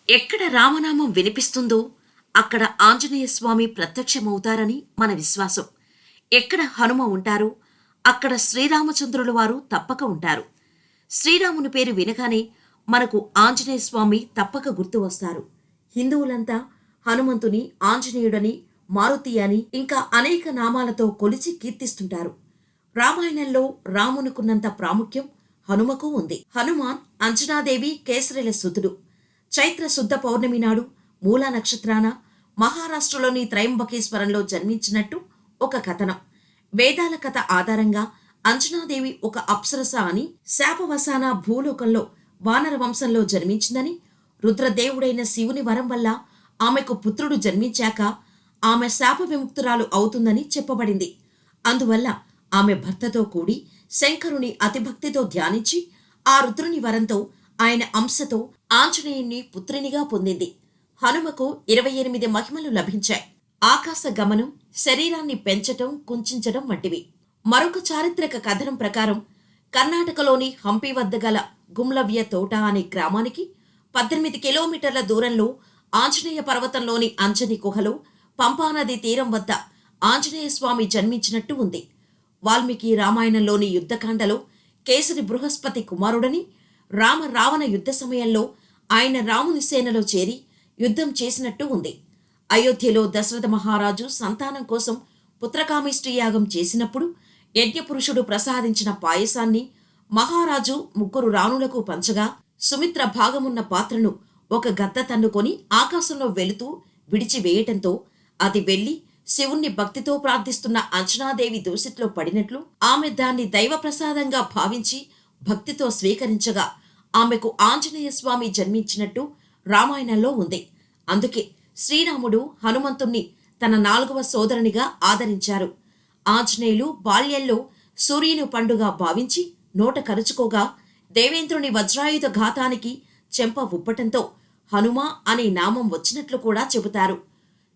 ఎక్కడ రామనామం వినిపిస్తుందో అక్కడ ఆంజనేయ స్వామి ప్రత్యక్షమవుతారని మన విశ్వాసం. ఎక్కడ హనుమ ఉంటారో అక్కడ శ్రీరామచంద్రుల వారు తప్పక ఉంటారు. శ్రీరాముని పేరు వినగానే మనకు ఆంజనేయ స్వామి తప్పక గుర్తు వస్తారు. హిందువులంతా హనుమంతుని ఆంజనేయుడని, మారుతి అని ఇంకా అనేక నామాలతో కొలిచి కీర్తిస్తుంటారు. రామాయణంలో రామునికున్నంత ప్రాముఖ్యం హనుమకు ఉంది. హనుమాన్ అంజనాదేవి కేసరిల సుతుడు. చైత్ర శుద్ధ పౌర్ణమి నాడు మూలా నక్షత్రాన మహారాష్ట్రలోని త్రయంబకేశ్వరంలో జన్మించినట్టు ఒక కథనం. వేదాల కథ ఆధారంగా అంజనాదేవి ఒక అప్సరస అని, శాపవశాన భూలోకంలో వానర వంశంలో జన్మించిందని, రుద్రదేవుడైన శివుని వరం వల్ల ఆమెకు పుత్రుడు జన్మించాక ఆమె శాప విముక్తురాలు అవుతుందని చెప్పబడింది. అందువల్ల ఆమె భర్తతో కూడి శంకరుని అతిభక్తితో ధ్యానించి ఆ రుద్రుని వరంతో ఆయన అంశతో ఆంజనేయుణ్ణి పుత్రినిగా పొందింది. హనుమకు 28 మహిమలు లభించాయి. ఆకాశ గమనం, శరీరాన్ని పెంచటం, కుంచించడం వంటివి. మరొక చారిత్రక కథనం ప్రకారం కర్ణాటకలోని హంపి వద్ద గల గుమ్లవ్య తోట అనే గ్రామానికి 18 కిలోమీటర్ల దూరంలో ఆంజనేయ పర్వతంలోని అంజని గుహలో పంపానది తీరం వద్ద ఆంజనేయ స్వామి జన్మించినట్టు ఉంది. వాల్మీకి రామాయణంలోని యుద్ధకాండలో కేసరి బృహస్పతి కుమారుడని, రామ రావణ యుద్ధ సమయంలో ఆయన రాముని సేనలో చేరి యుద్ధం చేసినట్టు ఉంది. అయోధ్యలో దశరథ మహారాజు సంతానం కోసం పుత్రకామేష్టి యాగం చేసినప్పుడు యజ్ఞపురుషుడు ప్రసాదించిన పాయసాన్ని మహారాజు 3 రాణులకు పంచగా, సుమిత్ర భాగమున్న పాత్రను ఒక గద్ద తన్నుకొని ఆకాశంలో వెళుతూ విడిచివేయటంతో అది వెళ్లి శివుణ్ణి భక్తితో ప్రార్థిస్తున్న అంజనాదేవి దోసిట్లో పడినట్లు, ఆమె దాన్ని దైవ ప్రసాదంగా భావించి భక్తితో స్వీకరించగా ఆమెకు ఆంజనేయ స్వామి జన్మించినట్టు రామాయణంలో ఉంది. అందుకే శ్రీరాముడు హనుమంతుణ్ణి తన 4వ సోదరునిగా ఆదరించారు. ఆంజనేయులు బాల్యంలో సూర్యుని పండుగ భావించి నోట కరుచుకోగా దేవేంద్రుని వజ్రాయుధ ఘాతానికి చెంప ఉప్పటంతో హనుమ అనే నామం వచ్చినట్లు కూడా చెబుతారు.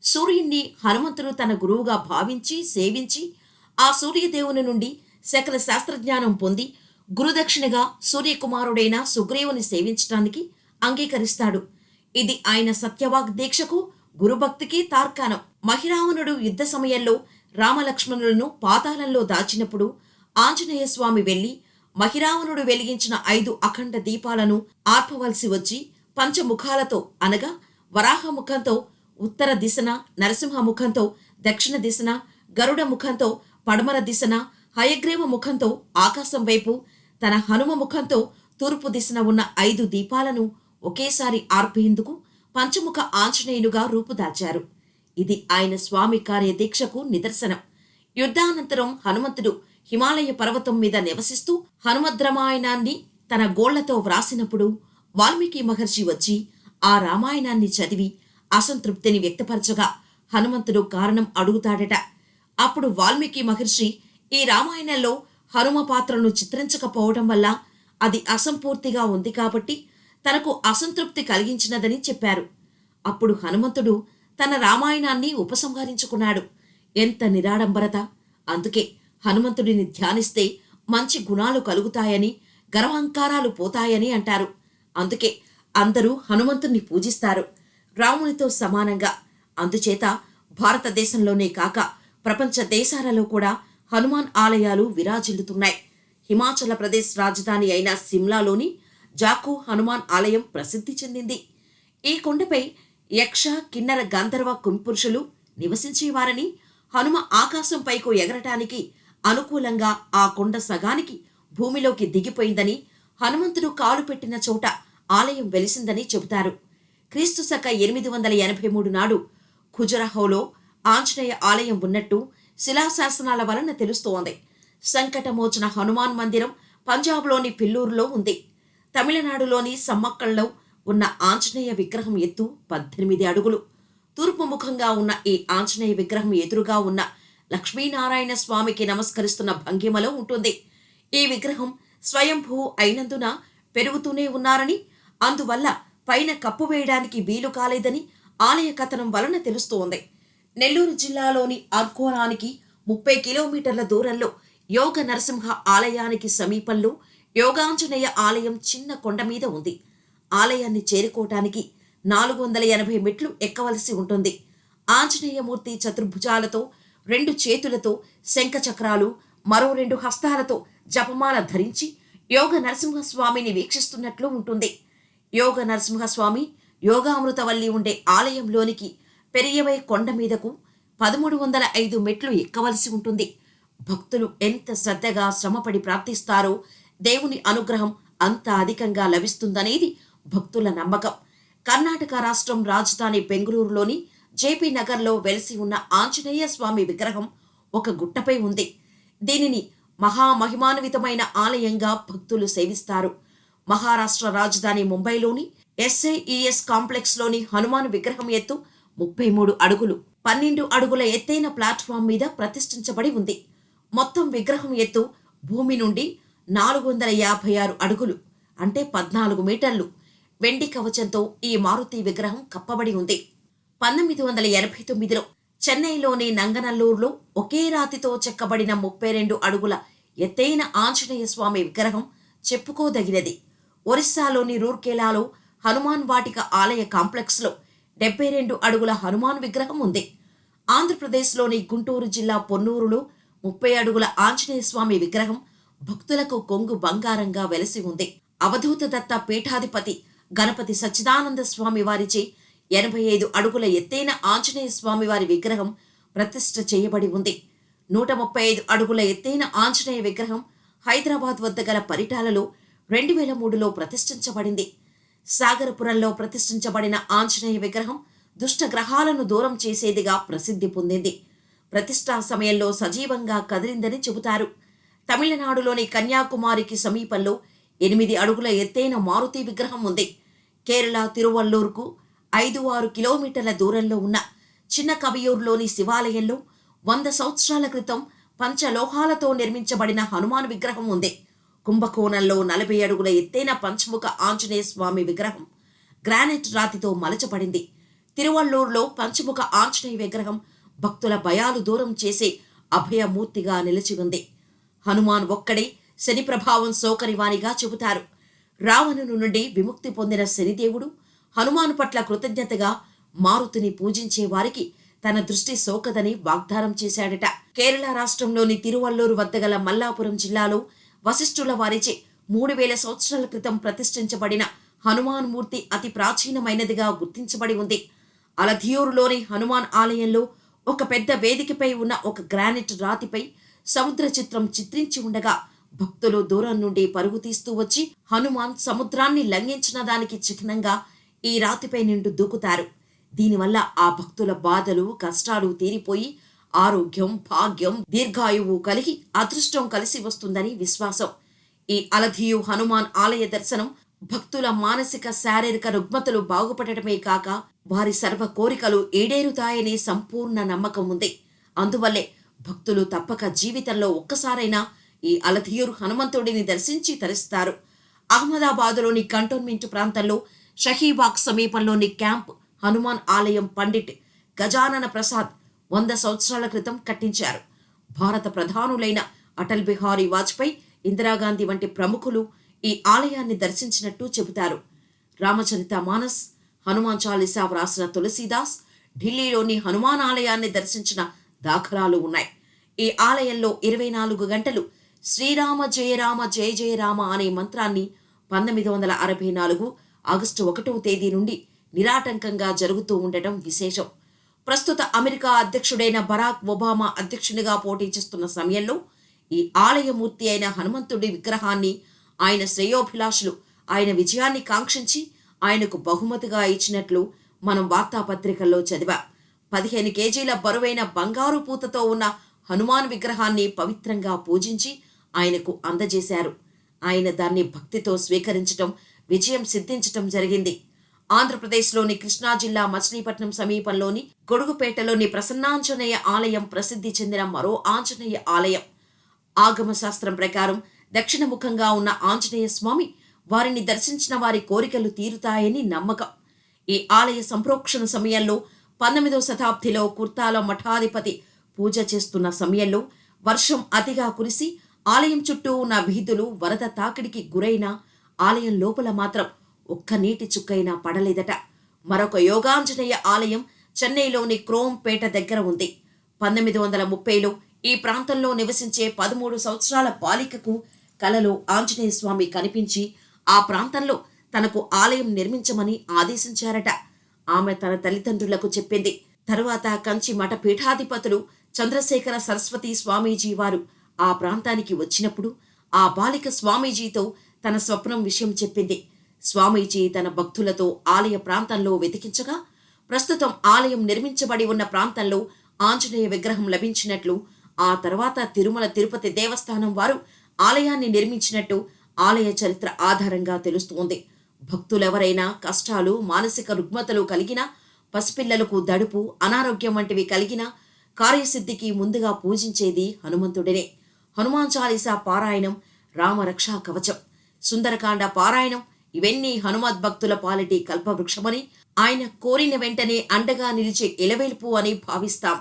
సూర్యుణ్ణి హనుమంతుడు తన గురువుగా భావించి సేవించి ఆ సూర్యదేవుని నుండి సకల శాస్త్రజ్ఞానం పొంది గురుదక్షిణగా సూర్యకుమారుడైన సుగ్రీవుని సేవించటానికి అంగీకరిస్తాడు. ఇది ఆయన సత్యవాగ్ దీక్షకు, గురుభక్తికి తార్కాణం. మహిరావణుడు యుద్ధ సమయంలో రామలక్ష్మణులను పాతాళంలో దాచినప్పుడు ఆంజనేయ స్వామి వెళ్లి మహిరావణుడు వెలిగించిన 5 అఖండ దీపాలను ఆర్పవలసి వచ్చి పంచముఖాలతో అనగా వరాహ ముఖంతో ఉత్తర దిశన, నరసింహ ముఖంతో దక్షిణ దిశన, గరుడ ముఖంతో పడమర దిశన, హయగ్రీవ ముఖంతో ఆకాశం వైపు, తన హనుమ ముఖంతో తూర్పు దిశన ఉన్న 5 దీపాలను ఒకేసారి ఆర్పేందుకు పంచముఖ ఆంజనేయులుగా రూపుదాల్చారు. ఇది ఆయన స్వామి కార్యదీక్షకు నిదర్శనం. యుద్ధానంతరం హనుమంతుడు హిమాలయ పర్వతం మీద నివసిస్తూ హనుమద్రామాయణాన్ని తన గోళ్లతో వ్రాసినప్పుడు వాల్మీకి మహర్షి వచ్చి ఆ రామాయణాన్ని చదివి అసంతృప్తిని వ్యక్తపరచగా హనుమంతుడు కారణం అడుగుతాడట. అప్పుడు వాల్మీకి మహర్షి ఈ రామాయణంలో హనుమ పాత్రను చిత్రించకపోవడం వల్ల అది అసంపూర్తిగా ఉంది కాబట్టి తనకు అసంతృప్తి కలిగించినదని చెప్పారు. అప్పుడు హనుమంతుడు తన రామాయణాన్ని ఉపసంహరించుకున్నాడు. ఎంత నిరాడంబరత! అందుకే హనుమంతుడిని ధ్యానిస్తే మంచి గుణాలు కలుగుతాయని, గర్వహంకారాలు పోతాయని అంటారు. అందుకే అందరూ హనుమంతుణ్ణి పూజిస్తారు, రామునితో సమానంగా. అందుచేత భారతదేశంలోనే కాక ప్రపంచ దేశాలలో కూడా హనుమాన్ ఆలయాలు విరాజిల్లుతున్నాయి. హిమాచల ప్రదేశ్ రాజధాని అయిన సిమ్లాలోని జాకు హనుమాన్ ఆలయం ప్రసిద్ధి చెందింది. ఈ కొండపై యక్ష, కిన్నర, గంధర్వ కుంపురుషులు నివసించేవారని, హనుమ ఆకాశం పైకు ఎగరటానికి అనుకూలంగా ఆ కొండ సగానికి భూమిలోకి దిగిపోయిందని, హనుమంతుడు కాలు పెట్టిన చోట ఆలయం వెలిసిందని చెబుతారు. క్రీస్తు శక 883 నాడు ఖుజరహోలో ఆంజనేయ ఆలయం ఉన్నట్టు శిలాశాసనాల వలన తెలుస్తోంది. సంకటమోచన హనుమాన్ మందిరం పంజాబ్లోని ఫిల్లూరులో ఉంది. తమిళనాడులోని సమ్మక్కల్లో ఉన్న ఆంజనేయ విగ్రహం ఎత్తు 18 అడుగులు. తూర్పు ముఖంగా ఉన్న ఈ ఆంజనేయ విగ్రహం ఎదురుగా ఉన్న లక్ష్మీనారాయణ స్వామికి నమస్కరిస్తున్న భంగిమలో ఉంటుంది. ఈ విగ్రహం స్వయంభూ అయినందున పెరుగుతూనే ఉన్నారని, అందువల్ల పైన కప్పు వేయడానికి వీలు కాలేదని ఆలయ కథనం వలన తెలుస్తోంది. నెల్లూరు జిల్లాలోని అర్కోరానికి 30 కిలోమీటర్ల దూరంలో యోగ నరసింహ ఆలయానికి సమీపంలో యోగాంజనేయ ఆలయం చిన్న కొండ మీద ఉంది. ఆలయాన్ని చేరుకోవటానికి 480 మెట్లు ఎక్కవలసి ఉంటుంది. ఆంజనేయమూర్తి చతుర్భుజాలతో, 2 చేతులతో శంఖచక్రాలు, మరో 2 హస్తాలతో జపమాల ధరించి యోగ నరసింహస్వామిని వీక్షిస్తున్నట్లు ఉంటుంది. యోగ నరసింహస్వామి యోగామృతవల్లి ఉండే ఆలయంలోనికి పెరియవై కొండ మీదకు 1305 మెట్లు ఎక్కవలసి ఉంటుంది. భక్తులు ఎంత శ్రద్ధగా శ్రమపడి ప్రార్థిస్తారో దేవుని అనుగ్రహం అంత అధికంగా లభిస్తుందనేది భక్తుల నమ్మకం. కర్ణాటక రాష్ట్రం రాజధాని బెంగళూరులోని జేపీ నగర్లో వెలిసి ఉన్న ఆంజనేయ స్వామి విగ్రహం ఒక గుట్టపై ఉంది. దీనిని మహామహిమాన్వితమైన ఆలయంగా భక్తులు సేవిస్తారు. మహారాష్ట్ర రాజధాని ముంబైలోని ఎస్ఐఈఎస్ కాంప్లెక్స్లోని హనుమాన్ విగ్రహం ఎత్తు 33 అడుగులు, 12 అడుగుల ఎత్తైన ప్లాట్ఫామ్ మీద ప్రతిష్ఠించబడి ఉంది. మొత్తం విగ్రహం ఎత్తు భూమి నుండి 456 అడుగులు, అంటే 14 మీటర్లు. వెండి కవచంతో ఈ మారుతి విగ్రహం కప్పబడి ఉంది. 1989లో చెన్నైలోని నంగనల్లూరులో ఒకే రాతితో చెక్కబడిన 32 అడుగుల ఎత్తైన ఆంజనేయ స్వామి విగ్రహం చెప్పుకోదగినది. ఒరిస్సాలోని రూర్కెలాలో హనుమాన్ వాటిక ఆలయ కాంప్లెక్స్లో 72 అడుగుల హనుమాన్ విగ్రహం ఉంది. ఆంధ్రప్రదేశ్లోని గుంటూరు జిల్లా పొన్నూరులో 30 అడుగుల ఆంజనేయ స్వామి విగ్రహం భక్తులకు కొంగు బంగారంగా వెలసి ఉంది. అవధూత దత్త పీఠాధిపతి గణపతి సచ్చిదానంద స్వామి వారిచే 85 అడుగుల ఎత్తైన ఆంజనేయ స్వామి వారి విగ్రహం ప్రతిష్ఠ చేయబడి ఉంది. 135 అడుగుల ఎత్తైన ఆంజనేయ విగ్రహం హైదరాబాద్ వద్ద గల పరిటాలలో 2003లో ప్రతిష్ఠించబడింది. సాగరపురంలో ప్రతిష్ఠించబడిన ఆంజనేయ విగ్రహం దుష్ట గ్రహాలను దూరం చేసేదిగా ప్రసిద్ధి పొందింది. ప్రతిష్ఠా సమయంలో సజీవంగా కదిలిందని చెబుతారు. తమిళనాడులోని కన్యాకుమారికి సమీపంలో 8 అడుగుల ఎత్తైన మారుతి విగ్రహం ఉంది. కేరళ తిరువల్లూరుకు 5-6 కిలోమీటర్ల దూరంలో ఉన్న చిన్న కవియూరులోని శివాలయంలో 100 సంవత్సరాల క్రితం పంచలోహాలతో నిర్మించబడిన హనుమాన్ విగ్రహం ఉంది. కుంభకోణంలో 40 అడుగుల ఎత్తైన పంచముఖ ఆంజనేయ స్వామి విగ్రహం గ్రానైట్ రాతితో మలచబడింది. తిరువల్లూరులో పంచముఖ ఆంజనేయ విగ్రహం భక్తుల భయాలు దూరం చేసే అభయమూర్తిగా నిలిచి ఉంది. హనుమాన్ ఒక్కడే శని ప్రభావం సోకరివానిగా చెబుతారు. రావణుని నుండి విముక్తి పొందిన శనిదేవుడు హనుమాన్ పట్ల కృతజ్ఞతగా మారుతిని పూజించే వారికి తన దృష్టి సోకదని వాగ్దానం చేశాడట. కేరళ రాష్ట్రంలోని తిరువల్లూరు వద్ద గల మల్లాపురం జిల్లాలో వశిష్ఠుల వారిచే 3000 సంవత్సరాల క్రితం ప్రతిష్ఠించబడిన హనుమాన్ మూర్తి అతి ప్రాచీనమైనదిగా గుర్తించబడి ఉంది. అలధియూరులోని హనుమాన్ ఆలయంలో ఒక పెద్ద వేదికపై ఉన్న ఒక గ్రానైట్ రాతిపై సముద్ర చిత్రం చిత్రించి ఉండగా భక్తులు దూరం నుండి పరుగు తీస్తూ వచ్చి హనుమాన్ సముద్రాన్ని లంఘించిన దానికి చిహ్నంగా ఈ రాతిపై నిండు దూకుతారు. దీనివల్ల ఆ భక్తుల బాధలు కష్టాలు తీరిపోయి ఆరోగ్యం, భాగ్యం, దీర్ఘాయువు కలిగి అదృష్టం కలిసి వస్తుందని విశ్వాసం. ఈ అలధియు హనుమాన్ ఆలయ దర్శనం భక్తుల మానసిక శారీరక రుగ్మతలు బాగుపడటమే కాక వారి సర్వ కోరికలు ఈడేరుతాయనే సంపూర్ణ నమ్మకం ఉంది. అందువల్లే భక్తులు తప్పక జీవితంలో ఒక్కసారైనా ఈ అలధియూరు హనుమంతుడిని దర్శించి తరిస్తారు. అహ్మదాబాదులోని కంటోన్మెంట్ ప్రాంతంలో షహీబాగ్ సమీపంలోని క్యాంప్ హనుమాన్ ఆలయం పండిట్ గజానన ప్రసాద్ 100 సంవత్సరాల క్రితం కట్టించారు. భారత ప్రధానులైన అటల్ బిహారీ వాజ్పేయి, ఇందిరాగాంధీ వంటి ప్రముఖులు ఈ ఆలయాన్ని దర్శించినట్టు చెబుతారు. రామచరిత మానస్, హనుమాన్ చాలీసా వ్రాసిన తులసీదాస్ ఢిల్లీలోని హనుమాన్ ఆలయాన్ని దర్శించిన దాఖలాలు ఉన్నాయి. ఈ ఆలయంలో 24 గంటలు శ్రీరామ జయ రామ జయ జయ రామ అనే మంత్రాన్ని 1964 ఆగస్టు 1వ తేదీ నుండి నిరాటంకంగా జరుగుతూ ఉండటం విశేషం. ప్రస్తుత అమెరికా అధ్యక్షుడైన బరాక్ ఒబామా అధ్యక్షునిగా పోటీ చేస్తున్న సమయంలో ఈ ఆలయమూర్తి అయిన హనుమంతుడి విగ్రహాన్ని ఆయన శ్రేయోభిలాషులు ఆయన విజయాన్ని కాంక్షించి ఆయనకు బహుమతిగా ఇచ్చినట్లు మనం వార్తాపత్రికల్లో చదివాం. 15 కేజీల బరువైన బంగారు పూతతో ఉన్న హనుమాన్ విగ్రహాన్ని పవిత్రంగా పూజించి ఆయనకు అందజేశారు. ఆయన దాన్ని భక్తితో స్వీకరించటం, విజయం సిద్ధించటం జరిగింది. ఆంధ్రప్రదేశ్లోని కృష్ణా జిల్లా మచిలీపట్నం సమీపంలోని గొడుగుపేటలోని ప్రసన్నాంజనేయ ఆలయం ప్రసిద్ధి చెందిన మరో ఆంజనేయ ఆలయం. ఆగమ శాస్త్రం ప్రకారం దక్షిణముఖంగా ఉన్న ఆంజనేయ స్వామి వారిని దర్శించిన వారి కోరికలు తీరుతాయని నమ్మకం. ఈ ఆలయ సంప్రోక్షణ సమయంలో 19వ శతాబ్దిలో కుర్తాల మఠాధిపతి పూజ చేస్తున్న సమయంలో వర్షం అతిగా కురిసి ఆలయం చుట్టూ ఉన్న వీధులు వరద తాకిడికి గురైన ఆలయం లోపల మాత్రం ఒక్క నీటి చుక్కైనా పడలేదట. మరొక యోగాంజనేయ ఆలయం చెన్నైలోని క్రోంపేట దగ్గర ఉంది. 1930లో ఈ ప్రాంతంలో నివసించే 13 సంవత్సరాల బాలికకు కలలో ఆంజనేయ స్వామి కనిపించి ఆ ప్రాంతంలో తనకు ఆలయం నిర్మించమని ఆదేశించారట. ఆమె తన తల్లిదండ్రులకు చెప్పింది. తరువాత కంచి మఠ పీఠాధిపతులు చంద్రశేఖర సరస్వతి స్వామీజీ వారు ఆ ప్రాంతానికి వచ్చినప్పుడు ఆ బాలిక స్వామీజీతో తన స్వప్నం విషయం చెప్పింది. స్వామీజీ తన భక్తులతో ఆలయ ప్రాంతంలో వెతికించగా ప్రస్తుతం ఆలయం నిర్మించబడి ఉన్న ప్రాంతంలో ఆంజనేయ విగ్రహం లభించినట్లు, ఆ తర్వాత తిరుమల తిరుపతి దేవస్థానం వారు ఆలయాన్ని నిర్మించినట్టు ఆలయ చరిత్ర ఆధారంగా తెలుస్తోంది. భక్తులెవరైనా కష్టాలు, మానసిక రుగ్మతలు కలిగినా, పసిపిల్లలకు దడుపు, అనారోగ్యం వంటివి కలిగినా కార్యసిద్ధికి ముందుగా పూజించేది హనుమంతుడినే. హనుమాన్ చాలీసా పారాయణం, రామరక్షా కవచం, సుందరకాండ పారాయణం ఇవన్నీ హనుమద్ భక్తుల పాలిటి కల్పవృక్షమని, ఆయన కోరిన వెంటనే అండగా నిలిచే ఇలవేల్పు అని భావిస్తాం.